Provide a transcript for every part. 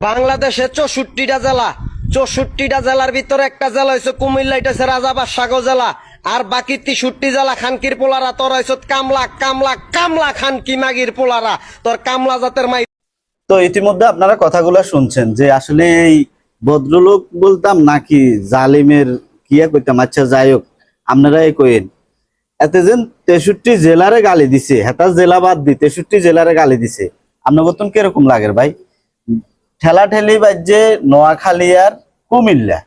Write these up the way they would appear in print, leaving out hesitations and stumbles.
বাংলাদেশে 64টা জেলা, 64টা জেলার ভিতরে একটা জেলা হয়েছে কুমিল্লা, এটা হচ্ছে রাজাবাদ সাগর জেলা। আর বাকি 63 জেলা খানকির পোলারা, তোর হয়েছে কামলা কামলা কামলা খানকি মাগির পোলারা, তোর কামলা জাতের মাই। তো ইতিমধ্যে আপনারা কথাগুলো শুনছেন যে আসলে এই ভদ্রলোক বলতাম নাকি জালিমের কিয়া কইতাম। আচ্ছা যাই হোক, আপনারা এই কইেন এতে যেন 63 জেলারে গালি দিছে, হেতা জেলা বাদ দি 63 জেলারে গালি দিছে, আপনার বর্তন কিরকম লাগে ভাই? ঠেলা ঠেলি বাজে নোয়াখালী আর কুমিল্লা,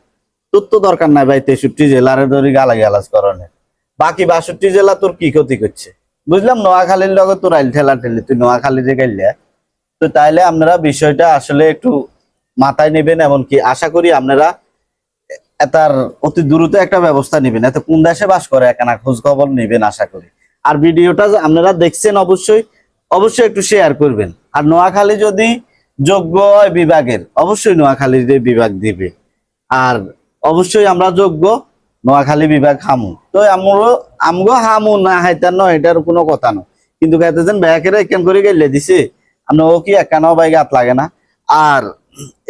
তোর তো দরকার নাই ভাই 63 জেলারে ধরে গালাগালাজ করণের। বাকি 62 জেলা তোর কি ক্ষতি করছে? বুঝলাম নোয়াখালীর লগে তোর আইল ঠেলা ঠেলি, তুই নোয়াখালীরে গাইলা। তো তাইলে আপনারা বিষয়টা আসলে একটু মাথায় নেবেন, এমনকি আশা করি আপনারা তার অতি দ্রুত একটা ব্যবস্থা নেবেন। এত কোন দেশে বাস করে একখানা খোঁজ খবর নেবেন আশা করি। আর ভিডিওটা আপনারা দেখছেন অবশ্যই অবশ্যই একটু শেয়ার করবেন। আর নোয়াখালী যদি যোগ্য হয় বিভাগের, অবশ্যই নোয়াখালীর বিভাগ দিবে। আর অবশ্যই আমরা যোগ্য নোয়াখালী বিভাগ হামু, তো আমগো হামু না হাইতার নয়, এটার কোনো কথা নয়। কিন্তু যেন ব্যাকেরা এখান করে গেলে দিছে, আপনার ও কি একখানাও বাইক হাত লাগে না। আর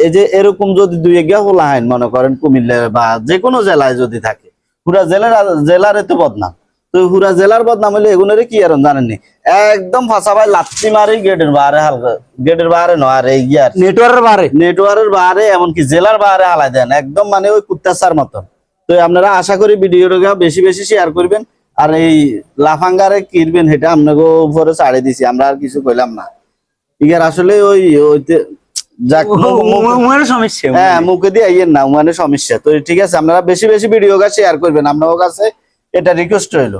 এই যে এরকম যদি দুই এগিয়া হলা আইন মনে করেন কুমিল্লা বা যে কোনো জেলায় যদি থাকে, পুরা জেলার তো বদনাম। তো পুরা জেলার বদনাম হলে এগুলোরে কি আর জানেননি, একদম ফাঁসা ভাই লাত্তি মারি গেটের বাহারে, হালকা গেটের বাহারে নয় এই গিয়ার নেটওয়ার্কের বাহারে, এমনকি জেলার বাহারে হালাই দেন একদম, মানে ওই কুত্তাচার মতন। তো আপনারা আশা করি ভিডিওটা বেশি বেশি শেয়ার করবেন। আর এই লাফাঙ্গারে কিনবেন সেটা আপনাকে উপরে ছাড়ে দিছি, আমরা আর কিছু কইলাম না। ঠিক আছে, আসলে ওই সমস্যা, হ্যাঁ মুখে দিয়ে আইয়েন না, মানে সমস্যা। তো ঠিক আছে, আপনারা বেশি বেশি ভিডিও শেয়ার করবেন, আপনার কাছে এটা রিকোয়েস্ট রইল।